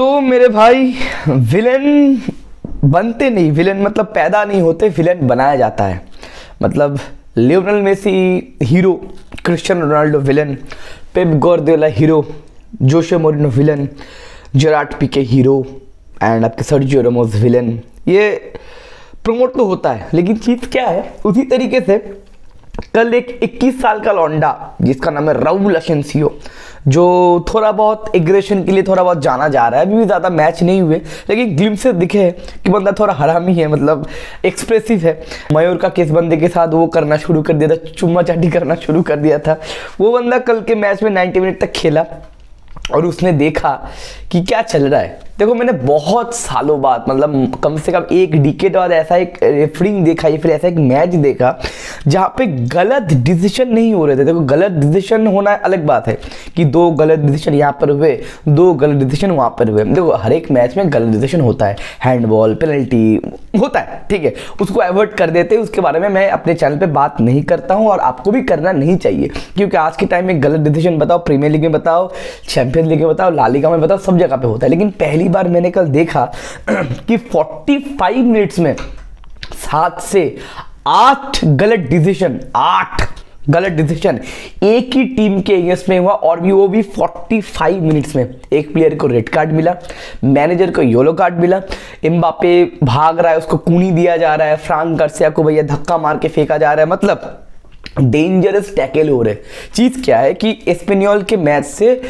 तो मेरे भाई, विलेन बनते नहीं, विलेन मतलब पैदा नहीं होते, विलेन बनाया जाता है। मतलब Lionel Messi hero, Cristiano Ronaldo villain, Pep Guardiola hero, Jose Mourinho villain, Gerard Pique hero and आपके सर्जियो रामोस विलेन। ये प्रमोट तो होता है, लेकिन चीज़ क्या है, उसी तरीके से कल एक 21 साल का लौंडा जिसका नाम है राउल असेंसियो, जो थोड़ा बहुत एग्रेशन के लिए थोड़ा बहुत जाना जा रहा है, अभी भी ज़्यादा मैच नहीं हुए, लेकिन ग्लिम्पसेस दिखे कि बंदा थोड़ा हरामी है, मतलब एक्सप्रेसिव है। मयूर का किस बंदे के साथ वो करना शुरू कर दिया था, चुम्मा चाटी करना शुरू कर दिया था। वो बंदा कल के मैच में 90 मिनट तक खेला और उसने देखा कि क्या चल रहा है। देखो, मैंने बहुत सालों बाद, मतलब कम से कम एक डिकेड बाद ऐसा एक रेफरिंग देखा या फिर ऐसा एक मैच देखा जहाँ पे गलत डिसीजन नहीं हो रहे थे। देखो, गलत डिसीजन होना अलग बात है कि दो गलत डिसीजन यहाँ पर हुए, दो गलत डिसीजन वहाँ पर हुए। देखो, हर एक मैच में गलत डिसीजन होता है, हैंडबॉल, पेनल्टी होता है, ठीक है, उसको अवॉइड कर देते हैं। उसके बारे में मैं अपने चैनल पर बात नहीं करता हूँ और आपको भी करना नहीं चाहिए, क्योंकि आज के टाइम में गलत डिसीजन बताओ, प्रीमियर लीग में बताओ, चैंपियंस लीग में बताओ, ला लीगा में बताओ, सब जगह पे होता है। लेकिन पहली बार मैंने कल देखा कि 45 मिनट्स में 7 से 8 गलत डिसीजन, 8 गलत डिसीजन एक ही टीम के अगेंस्ट में हुआ, और भी वो भी 45 मिनट्स में। एक प्लेयर को रेड कार्ड मिला, मैनेजर को येलो कार्ड मिला, एम्बापे भाग रहा है, उसको कूनी दिया जा रहा है, फ्रांक गार्सिया को भैया धक्का मार के फेंका जा रहा है। मतलब डेंजरस टैकल हो रहे। चीज क्या है कि एस्पेनियोल के मैच से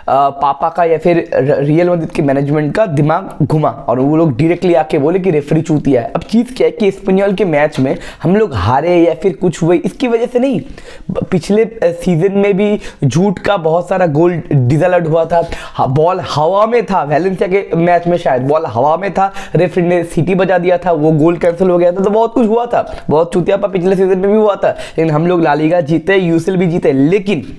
पापा का या फिर रियल मैड्रिड के मैनेजमेंट का दिमाग घुमा और वो लोग डायरेक्टली आके बोले कि रेफरी चूतिया है। अब चीज़ क्या है कि एस्पेनियोल के मैच में हम लोग हारे या फिर कुछ हुए इसकी वजह से नहीं, पिछले सीजन में भी झूठ का बहुत सारा गोल डिसअलाउड हुआ था। बॉल हवा में था, वैलेंसिया के मैच में शायद बॉल हवा में था, रेफरी ने सीटी बजा दिया था, वो गोल कैंसिल हो गया था। तो बहुत कुछ हुआ था, बहुत चूतियापा पिछले सीजन में भी हुआ था, लेकिन हम लोग ला लीगा जीते, यूसीएल भी जीते। लेकिन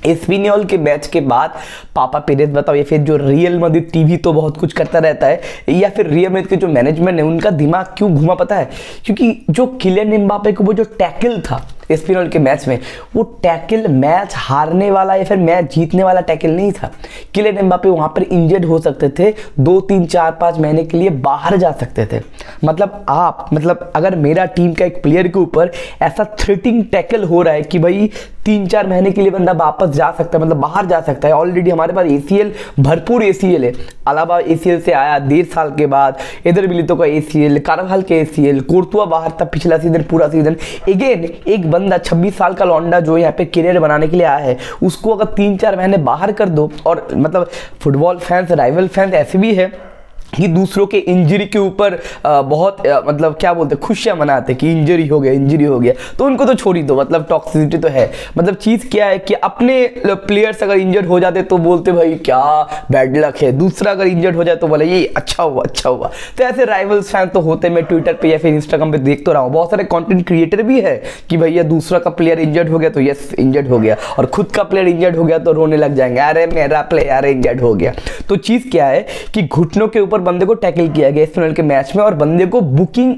एस्पेनियोल के मैच के बाद पापा पेरेज बताओ या फिर जो रियल मैड्रिड टीवी तो बहुत कुछ करता रहता है, या फिर रियल मैड्रिड के जो मैनेजमेंट है उनका दिमाग क्यों घुमा पता है? क्योंकि जो किलियन एम्बापे को वो जो टैकल था एस्पेनियोल के मैच में, वो टैकल मैच हारने वाला या फिर मैच जीतने वाला टैकल नहीं था। किलियन एम्बापे वहां पर इंजर्ड हो सकते थे, 2, 3, 4, 5 महीने के लिए बाहर जा सकते थे। मतलब अगर मेरा टीम का एक प्लेयर के ऊपर ऐसा थ्रेटिंग टैकल हो रहा है कि भाई 3-4 महीने के लिए बंदा वापस जा सकता है, मतलब बाहर जा सकता है। ऑलरेडी हमारे पास ACL, भरपूर ACL है। अलावा ACL से आया 1.5 साल के बाद, इधर मिलितो का ACL, कारवाल के ACL, कोर्तुआ बाहर था पिछला सीजन, पूरा सीजन। अगेन एक बंदा 26 साल का लौंडा जो यहाँ पे करियर बनाने के लिए आया है, उसको अगर 3-4 महीने बाहर कर दो, और मतलब फुटबॉल फैंस, राइवल फैंस ऐसे भी है कि दूसरों के इंजरी के ऊपर बहुत मतलब क्या बोलते हैं, खुशियां मनाते कि इंजरी हो गया, तो उनको तो छोड़ ही दो। मतलब टॉक्सिसिटी तो है। मतलब चीज़ क्या है कि अपने प्लेयर्स अगर इंजर्ड हो जाते तो बोलते भाई क्या बैड लक है, दूसरा अगर इंजर्ड हो जाए तो बोले ये अच्छा हुआ। तो ऐसे राइवल्स फैन तो होते, मैं ट्विटर पे या फिर इंस्टाग्राम पे देख तो रहा हूँ, बहुत सारे कंटेंट क्रिएटर भी है कि भैया दूसरा का प्लेयर इंजर्ड हो गया तो यस इंजर्ड हो गया, और खुद का प्लेयर इंजर्ड हो गया तो रोने लग जाएंगे, अरे मेरा प्लेयर इंजर्ड हो गया। तो चीज़ क्या है कि घुटनों के ऊपर बंदे को टैकल किया गया एस्पेनियोल के मैच में, और बंदे को बुकिंग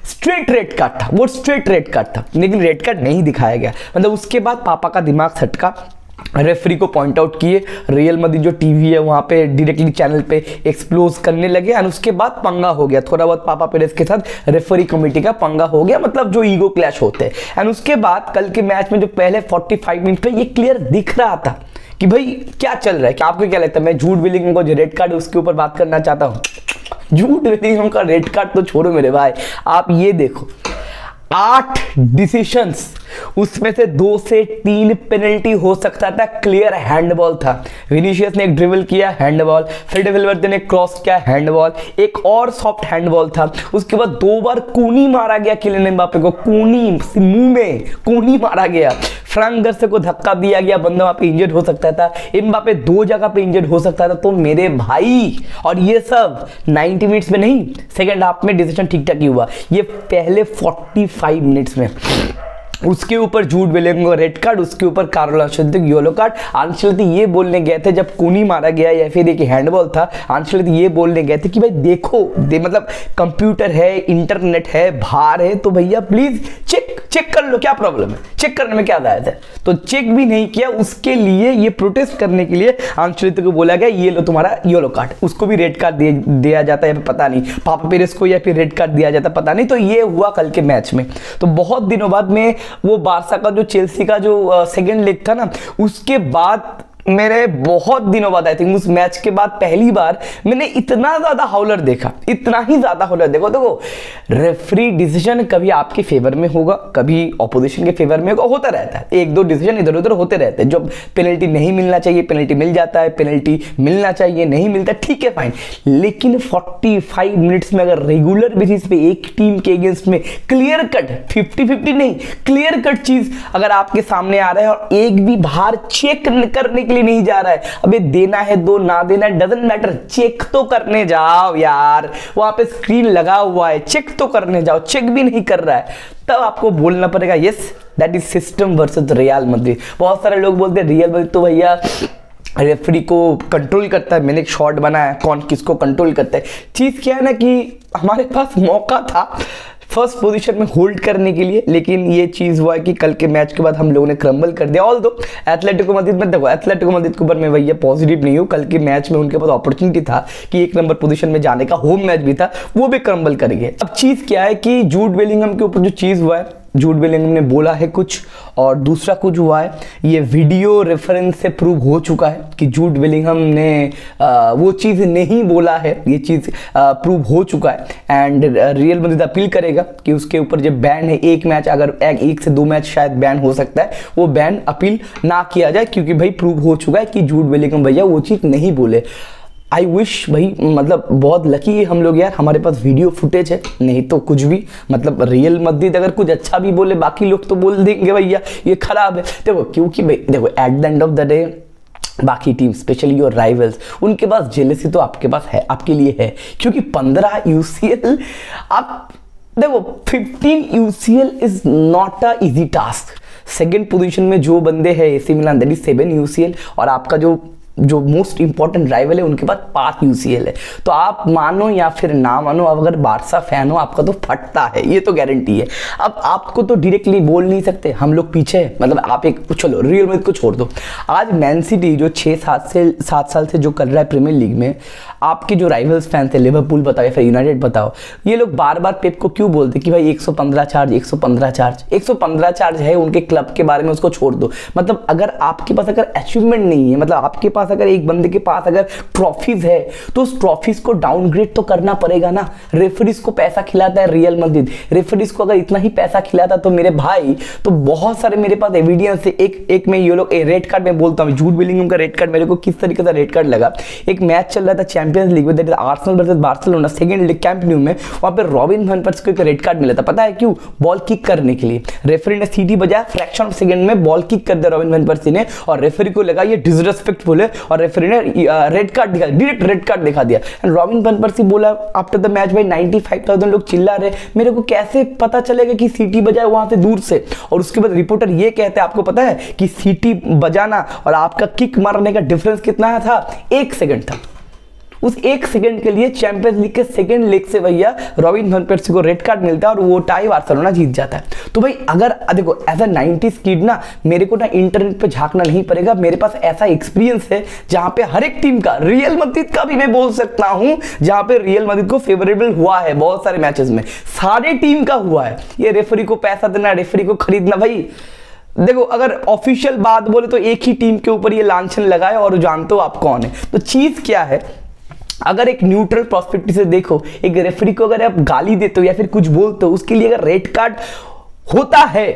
स्ट्रेट रेड कार्ड था, वो स्ट्रेट रेड कार्ड था, लेकिन रेड कार्ड नहीं दिखाया गया। मतलब उसके बाद पापा का दिमाग सटका, रेफरी को पॉइंट आउट किए, रियल मैड्रिड जो टीवी है वहां पे डायरेक्टली चैनल पे एक्सप्लोज करने लगे, और उसके बाद पंगा हो गया थोड़ा बहुत पापा पेरेज के साथ, रेफरी कमेटी का पंगा हो गया, मतलब जो ईगो क्लैश होते हैं। एंड उसके बाद कल के मैच में जो पहले 45 मिनट पे ये क्लियर दिख रहा था कि भाई क्या चल रहा है। कि आपको क्या लगता है मैं जूड बेलिंगम को जो रेड कार्ड उसके ऊपर बात करना चाहता हूँ? जूड बेलिंगम का रेड कार्ड तो छोड़ो मेरे भाई, आप ये देखो 8 डिसीजंस, उसमें से 2 से 3 पेनल्टी हो सकता था, क्लियर हैंडबॉल था। विनीशियस ने एक ड्रिबल किया, हैंडबॉल, फिर डेविलवर्दे ने क्रॉस किया, हैंडबॉल, एक और सॉफ्ट हैंडबॉल था। उसके बाद 2 बार कूनी मारा गया किलियन एम्बापे को, कूनी मुंह में कूनी मारा गया, फ्रांक गार्सिया को धक्का दिया गया, बंदा वहां पे इंजर्ड हो सकता था, एम्बापे 2 जगह पे इंजर्ड हो सकता था। तो मेरे भाई, और ये सब 90 मिनट्स में नहीं, सेकेंड हाफ में डिसीजन ठीक ठाक ही हुआ। ये पहले 45 मिनट्स में उसके ऊपर जूड बेलिंगम का रेड कार्ड, उसके ऊपर कार्लो अंचेलोत्ती येलो कार्ड। अंचेलोत्ती ये बोलने गए थे जब कोनी मारा गया या फिर एक हैंडबॉल था, अंचेलोत्ती ये बोलने गए थे कि भाई देखो मतलब कंप्यूटर है, इंटरनेट है, भार है, तो भैया प्लीज चेक कर लो, क्या प्रॉब्लम है, चेक करने में क्या दायत है। तो चेक भी नहीं किया, उसके लिए ये प्रोटेस्ट करने के लिए अंचेलोत्ती को बोला गया ये लो तुम्हारा येलो कार्ड। उसको भी रेड कार्ड दिया जाता है, पता नहीं पापा पेरेस को या फिर रेड कार्ड दिया जाता, पता नहीं। तो ये हुआ कल के मैच में। तो बहुत दिनों बाद में वो बारसा का जो चेल्सी का जो सेकंड लेग था ना, उसके बाद मेरे बहुत दिनों बाद आई थिंक उस मैच के बाद पहली बार मैंने इतना ज्यादा हाउलर देखा, इतना ही ज्यादा हाउलर। देखो रेफरी डिसीजन कभी आपके फेवर में होगा, कभी ऑपोजिशन के फेवर में होगा, होता रहता है, एक दो डिसीजन इधर उधर होते रहते हैं। जब पेनल्टी नहीं मिलना चाहिए पेनल्टी मिल जाता है, पेनल्टी मिलना चाहिए नहीं मिलता, ठीक है फाइन। लेकिन 45 मिनट्स में अगर रेगुलर बेसिस पे एक टीम के अगेंस्ट में क्लियर कट 50-50 नहीं, क्लियर कट चीज अगर आपके सामने आ रहा है और एक भी बाहर चेक करने लिए नहीं जा रहा है, अबे देना है दो, ना देना है डजंट मैटर, चेक तो करने जाओ यार। वहां पे स्क्रीन लगा हुआ है, चेक तो करने जाओ, चेक भी नहीं कर रहा है, तब आपको बोलना पड़ेगा yes that is system versus real Madrid. बहुत सारे लोग बोलते हैं रियल मैड्रिड तो भैया रेफरी को कंट्रोल करता है, मैंने एक शॉट बनाया, कौन किसको कंट्रोल करता है। चीज क्या है ना कि हमारे पास मौका था फर्स्ट पोजीशन में होल्ड करने के लिए, लेकिन ये चीज हुआ है कि कल के मैच के बाद हम लोगों ने क्रम्बल कर दिया। ऑल्दो एथलेटिको मैड्रिड में देखो, एथलेटिको मैड्रिड के ऊपर मैं भैया पॉजिटिव नहीं हूँ, कल के मैच में उनके पास अपॉर्चुनिटी था कि 1 नंबर पोजीशन में जाने का, होम मैच भी था, वो भी क्रम्बल कर गए। अब चीज क्या है कि जूड बेलिंगम के ऊपर जो चीज हुआ है, जूड बेलिंगम ने बोला है कुछ और दूसरा कुछ हुआ है। ये वीडियो रेफरेंस से प्रूव हो चुका है कि जूड बेलिंगम ने वो चीज़ नहीं बोला है, ये चीज़ प्रूव हो चुका है। एंड रियल मैड्रिड अपील करेगा कि उसके ऊपर जो बैन है, एक मैच अगर 1 से 2 मैच शायद बैन हो सकता है, वो बैन अपील ना किया जाए, क्योंकि भाई प्रूव हो चुका है कि जूड बेलिंगम भैया वो चीज़ नहीं बोले। आई विश भाई, मतलब बहुत लकी है हम लोग यार, हमारे पास वीडियो फुटेज है, नहीं तो कुछ भी मतलब रियल मैड्रिड अगर कुछ अच्छा भी बोले बाकी लोग तो बोल देंगे भैया ये खराब है। देखो क्योंकि भाई देखो at the end of the day बाकी टीम स्पेशली योर राइवल्स, उनके पास जेलसी तो आपके पास है, आपके लिए है, क्योंकि 15 यूसीएल आप देखो 15 UCL is not a easy task. Second position में जो बंदे हैं AC Milan that is 7 UCL और आपका जो मोस्ट इंपॉर्टेंट राइवल है उनके पास 5 यूसीएल है। तो आप मानो या फिर ना मानो, अब अगर बारसा फैन हो आपका तो फटता है, ये तो गारंटी है। अब आपको तो डायरेक्टली बोल नहीं सकते हम लोग पीछे हैं, मतलब आप एक चलो रियल मैड्रिड को छोड़ दो, आज मैन सिटी जो 6-7 साल से जो कर रहा है प्रीमियर लीग में, आपके जो राइवल्स फैन थे लिवरपूल बताओ या फिर यूनाइटेड बताओ, ये लोग बार बार पेप को क्यों बोलते कि भाई 115 चार्ज 115 चार्ज है उनके क्लब के बारे में, उसको छोड़ दो। मतलब अगर आपके पास अगर अचीवमेंट नहीं है, मतलब आपके पास अगर एक बंदे के पास अगर ट्रॉफीज है तो उस ट्रॉफीज को डाउनग्रेड तो करना पड़ेगा ना। रेफरीज को पैसा खिलाता है रियल मैड्रिड, रेफरीज को अगर इतना ही पैसा खिलाता तो मेरे भाई, तो बहुत सारे मेरे पास एविडेंस है। एक में ये लोग रेड कार्ड में बोलता हूँ, जूड बेलिंगम का रेड कार्ड मेरे को किस तरीके से रेड कार्ड लगा। एक मैच चल रहा था चैंपियंस लीग में, that is Arsenal versus Barcelona, second league camp new में, वहां पे रॉबिन वैन पर्सी को एक रेड कार्ड मिला था। पता है क्यों? बॉल किक करने के लिए रेफरी ने सीटी बजाया, फ्रैक्शन ऑफ सेकंड में बॉल किक कर दिया रॉबिन वैन पर्सी ने, और रेफरी को लगा ये डिसरेस्पेक्टफुल है और रेफरी ने रेड कार्ड दिखा, डायरेक्ट रेड कार्ड दिखा दिया। एंड रॉबिन वैन पर्सी बोला आफ्टर द मैच, भाई 95,000 लोग चिल्ला रहे, मेरे को कैसे पता चलेगा कि सीटी बजाए वहां से दूर से। और उसके बाद रिपोर्टर ये कहते हैं, आपको पता है कि सीटी बजाना और आपका किक मारने का डिफरेंस कितना था? 1 सेकंड था। उस 1 सेकंड के लिए चैंपियंस लीग के सेकंड लेग से भैया रॉबिन वैन पर्सी को रेड कार्ड मिलता है और वो टाई बार्सिलोना जीत जाता है। तो भाई अगर देखो एज अ 90s किड ना, मेरे को ना इंटरनेट पे झांकना नहीं पड़ेगा, मेरे पास ऐसा एक्सपीरियंस है जहां पे हर एक टीम का, रियल मैड्रिड का भी मैं बोल सकता हूं, जहां पे रियल मैड्रिड को फेवरेबल हुआ है बहुत सारे मैचेस में, सारे टीम का हुआ है। ये रेफरी को पैसा देना, रेफरी को खरीदना, भाई देखो अगर ऑफिशियल बात बोले तो एक ही टीम के ऊपर ये लांछन लगाए और जानते हो आप कौन है। तो चीज क्या है, अगर एक न्यूट्रल पर्सपेक्टिव से देखो, एक रेफरी को अगर आप गाली देते हो या फिर कुछ बोलते हो, उसके लिए अगर रेड कार्ड होता है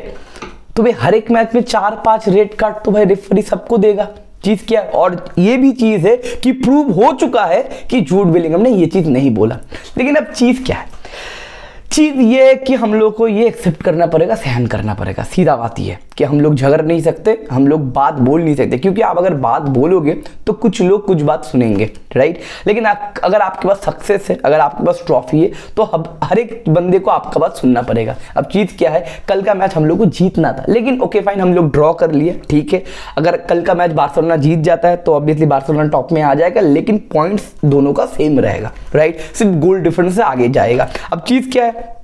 तो भाई हर एक मैच में 4-5 रेड कार्ड तो भाई रेफरी सबको देगा। चीज क्या है, और ये भी चीज है कि प्रूव हो चुका है कि जूड बेलिंगम ने ये चीज नहीं बोला। लेकिन अब चीज क्या है, चीज ये है कि हम लोग को ये एक्सेप्ट करना पड़ेगा, सहन करना पड़ेगा। सीधा बात ये है कि हम लोग झगड़ नहीं सकते, हम लोग बात बोल नहीं सकते, क्योंकि आप अगर बात बोलोगे तो कुछ लोग कुछ बात सुनेंगे, राइट। लेकिन अगर आपके पास सक्सेस है, अगर आपके पास ट्रॉफी है, तो हर एक बंदे को आपका बात सुनना पड़ेगा। अब चीज़ क्या है, कल का मैच हम लोग को जीतना था, लेकिन ओके फाइन, हम लोग ड्रॉ कर लिए, ठीक है। अगर कल का मैच बार्सिलोना जीत जाता है तो ऑब्वियसली बार्सिलोना टॉप में आ जाएगा, लेकिन पॉइंट्स दोनों का सेम रहेगा, राइट। सिर्फ गोल डिफरेंस से आगे जाएगा। अब चीज़ क्या है,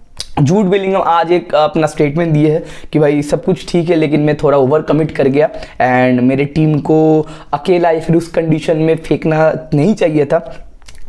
जूड बेलिंगम आज एक अपना स्टेटमेंट दिए है कि भाई सब कुछ ठीक है, लेकिन मैं थोड़ा ओवर कमिट कर गया एंड मेरे टीम को अकेला या फिर उस कंडीशन में फेंकना नहीं चाहिए था,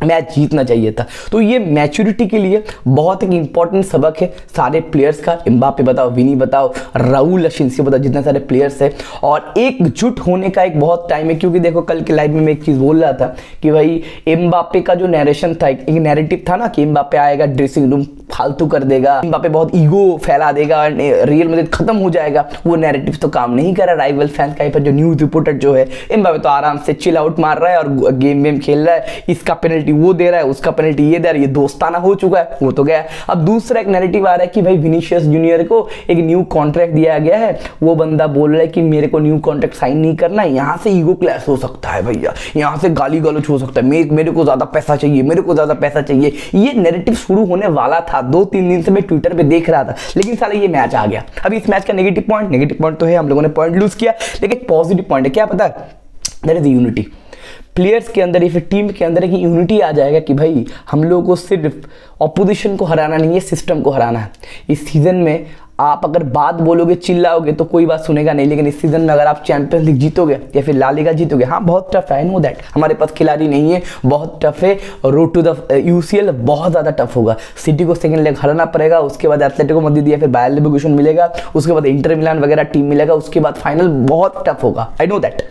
मैच जीतना चाहिए था। तो ये मैच्योरिटी के लिए बहुत एक इंपॉर्टेंट सबक है सारे प्लेयर्स का। एम्बापे बताओ, विनी बताओ, राउल अशिंसी बताओ, जितने सारे प्लेयर्स हैं, और एकजुट होने का एक बहुत टाइम है। क्योंकि देखो कल के लाइव में मैं एक चीज़ बोल रहा था कि भाई एम्बापे का जो नैरेशन था, एक नैरेटिव था ना कि एम्बापे आएगा ड्रेसिंग रूम फालतू कर देगा, एम्बापे बहुत ईगो फैला देगा, रियल मैड्रिड खत्म हो जाएगा, वो नैरेटिव तो काम नहीं कर रहा। राइवल फैंस का जो न्यूज रिपोर्टर जो है, एम्बापे तो आराम से चिल आउट मार रहा है और गेम खेल रहा है, इसका पेनल्टी वो दे रहा है, उसका पेनल्टी ये दे रहा है, ये दोस्ताना हो चुका है, वो तो गया। अब दूसरा एक नैरेटिव आ रहा है कि भाई विनीशियस जूनियर को एक न्यू कॉन्ट्रैक्ट दिया गया है, वो बंदा बोल रहा है कि मेरे को न्यू कॉन्ट्रैक्ट साइन नहीं करना है, यहाँ से ईगो क्लैश हो सकता है भैया, यहाँ से गाली गलौज हो सकता है, मेरे को ज्यादा पैसा चाहिए, मेरे को ज्यादा पैसा चाहिए। ये नैरेटिव शुरू होने वाला था, 2-3 दिन से मैं ट्विटर पे देख रहा था, लेकिन साला ये मैच आ गया। अब इस मैच का नेगेटिव पॉइंट तो है, हम लोगों ने पॉइंट लूज किया, लेकिन पॉजिटिव पॉइंट है क्या पता है, दैट इज यूनिटी। प्लेयर्स के अंदर या फिर टीम के अंदर एक यूनिटी आ जाएगा कि भाई हम लोगों को सिर्फ ऑपोजिशन को हराना नहीं है, सिस्टम को हराना है। इस सीजन में आप अगर बात बोलोगे, चिल्लाओगे तो कोई बात सुनेगा नहीं, लेकिन इस सीजन में अगर आप चैंपियंस लीग जीतोगे या फिर ला लीगा जीतोगे, हाँ बहुत टफ है, आई नो दैट, हमारे पास खिलाड़ी नहीं है, बहुत टफ है, रोड टू द यूसीएल बहुत ज़्यादा टफ होगा। सिटी को सेकंड लेग हराना पड़ेगा, उसके बाद एथलेटिको मैड्रिड या फिर बायर लेवरकुसेन मिलेगा, उसके बाद इंटर मिलान वगैरह टीम मिलेगा, उसके बाद फाइनल बहुत टफ होगा, आई नो दैट,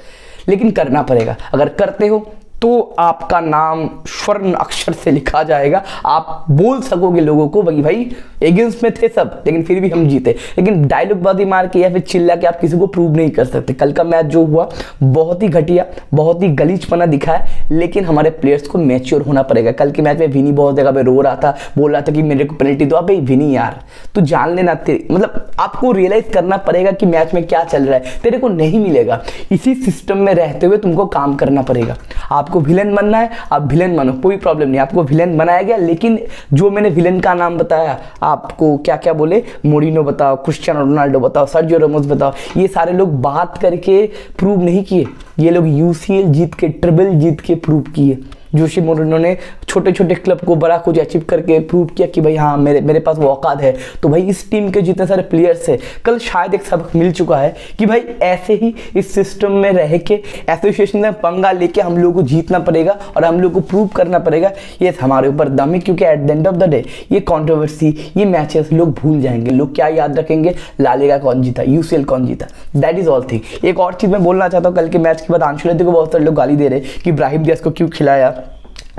लेकिन करना पड़ेगा। अगर करते हो तो आपका नाम स्वर्ण अक्षर से लिखा जाएगा, आप बोल सकोगे लोगों को भाई एगेंस्ट में थे सब, लेकिन फिर भी हम जीते। लेकिन डायलॉगबाजी मार के या फिर चिल्ला के आप किसी को प्रूव नहीं कर सकते। कल का मैच जो हुआ बहुत ही घटिया, बहुत ही गलीजपना दिखा है, लेकिन हमारे प्लेयर्स को मैच्योर होना पड़ेगा। कल के मैच में विनी बहुत जगह पे रो रहा था, बोल रहा था कि मेरे को पेनल्टी दो। भाई विनी यार, तू जान लेना, मतलब आपको रियलाइज करना पड़ेगा कि मैच में क्या चल रहा है, तेरे को नहीं मिलेगा। इसी सिस्टम में रहते हुए तुमको काम करना पड़ेगा। आपको विलेन बनना है, आप विलेन बनो, कोई प्रॉब्लम नहीं, आपको विलेन बनाया गया। लेकिन जो मैंने विलेन का नाम बताया, आपको क्या क्या बोले, मोरिनो बताओ, क्रिस्टियानो रोनाल्डो बताओ, सर्जियो रामोस बताओ, ये सारे लोग बात करके प्रूव नहीं किए, ये लोग यूसीएल जीत के, ट्रिबल जीत के प्रूव किए। जोशी मोरिनो ने छोटे छोटे क्लब को बड़ा कुछ अचीव करके प्रूव किया कि भाई हाँ मेरे पास वो औकात है। तो भाई इस टीम के जितने सारे प्लेयर्स हैं, कल शायद एक सबक मिल चुका है कि भाई ऐसे ही इस सिस्टम में रह के, एसोसिएशन में पंगा लेके हम लोगों को जीतना पड़ेगा और हम लोग को प्रूव करना पड़ेगा ये हमारे ऊपर दम है। क्योंकि at the end of the day ये कॉन्ट्रोवर्सी, ये मैचेस लोग भूल जाएंगे। लोग क्या याद रखेंगे, ला लीगा कौन जीता, यूसीएल कौन जीता, दैट इज ऑल थिंग। एक और चीज मैं बोलना चाहता हूँ, कल के मैच के बाद आंचेलोत्ती को बहुत सारे लोग गाली दे रहे कि ब्राहिम दियाज को क्यों खिलाया,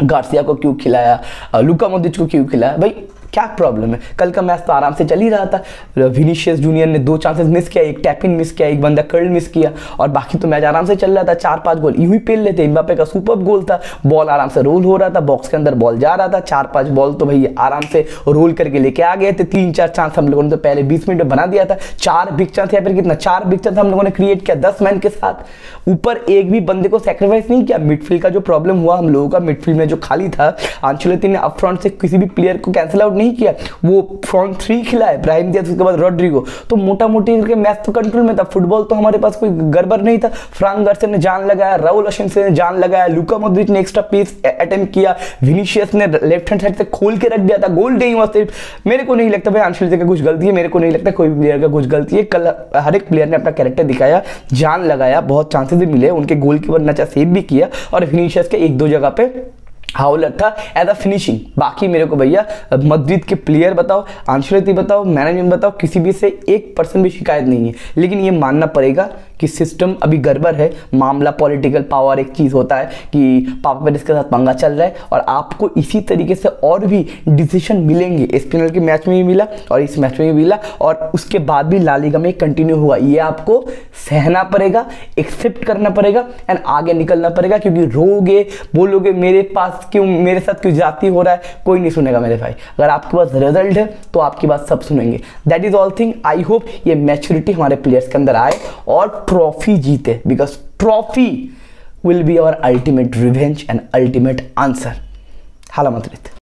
गार्सिया को क्यों खिलाया, लुका मॉड्रिच को क्यों खिलाया। भाई क्या प्रॉब्लम है, कल का मैच तो आराम से चल ही रहा था। विनीशियस जूनियर ने 2 चांसेस मिस किया, एक टैपिन मिस किया, एक बंदा कर्ल मिस किया, और बाकी तो मैच आराम से चल रहा था। 4-5 गोल यूं ही पेल लेते। एम्बापे का सुपर गोल था, बॉल आराम से रोल हो रहा था, बॉक्स के अंदर बॉल जा रहा था, 4-5 बॉल तो भाई आराम से रोल करके लेके आ गए थे। 3-4 चांस हम लोगों ने तो पहले 20 मिनट में बना दिया था। 4 बिग चांस या फिर कितना, 4 बिग चांस हम लोगों ने क्रिएट किया 10 मैन के साथ। ऊपर एक भी बंदे को सैक्रिफाइस नहीं किया। मिडफील्ड का जो प्रॉब्लम हुआ हम लोगों का, मिडफील्ड में जो खाली था, आंचेलोत्ती ने अप फ्रंट से किसी भी प्लेयर को कैंसिल आउट नहीं किया, वो फ्रंट 3 खिलाए, ब्राहिम दियाज, उसके बाद रॉड्रिगो। तो मोटा मोटी करके मैच तो कंट्रोल में था। फुटबॉल तो हमारे पास कोई गड़बड़ नहीं था। फ्रांक गार्सिया ने जान लगाया, राउल अशिंसी ने जान लगाया, लुका मॉड्रिच ने एक्स्ट्रा पेस अटेम्प्ट किया, विनीशियस ने लेफ्ट हैंड साइड से खोल के रख दिया था, गोल नहीं हुआ। सिर्फ मेरे को नहीं लगता भाई आंचेलोत्ती का कुछ गलती है, मेरे को नहीं लगता कोई भी प्लेयर का कुछ गलती है। कल हर एक प्लेयर ने अपना कैरेक्टर दिखाया, जान लगाया, बहुत चांसेस भी मिले, उनके गोल की नचा सेव भी किया, और विनीशियस के 1-2 जगह पे हाउलर था एज अ फिनिशिंग। बाकी मेरे को भैया मैड्रिड के प्लेयर बताओ, आंचेलोत्ती बताओ, मैनेजमेंट बताओ, किसी भी से 1% भी शिकायत नहीं है। लेकिन ये मानना पड़ेगा कि सिस्टम अभी गड़बड़ है, मामला पॉलिटिकल पावर एक चीज़ होता है कि पापा पेरेस के साथ पंगा चल रहा है, और आपको इसी तरीके से और भी डिसीजन मिलेंगे। एस्पिनल के मैच में भी मिला और इस मैच में भी मिला, और उसके बाद भी ला लीगा में कंटिन्यू हुआ। ये आपको सहना पड़ेगा, एक्सेप्ट करना पड़ेगा एंड आगे निकलना पड़ेगा, क्योंकि रोगे बोलोगे मेरे पास क्यों, मेरे साथ क्यों जाती हो रहा है, कोई नहीं सुनेगा मेरे भाई। अगर आपके पास रिजल्ट है तो आपकी बात सब सुनेंगे। That is all thing. I hope ये मैच्योरिटी हमारे प्लेयर्स के अंदर आए और ट्रॉफी जीते, because trophy will be our ultimate revenge and ultimate answer. हाला मत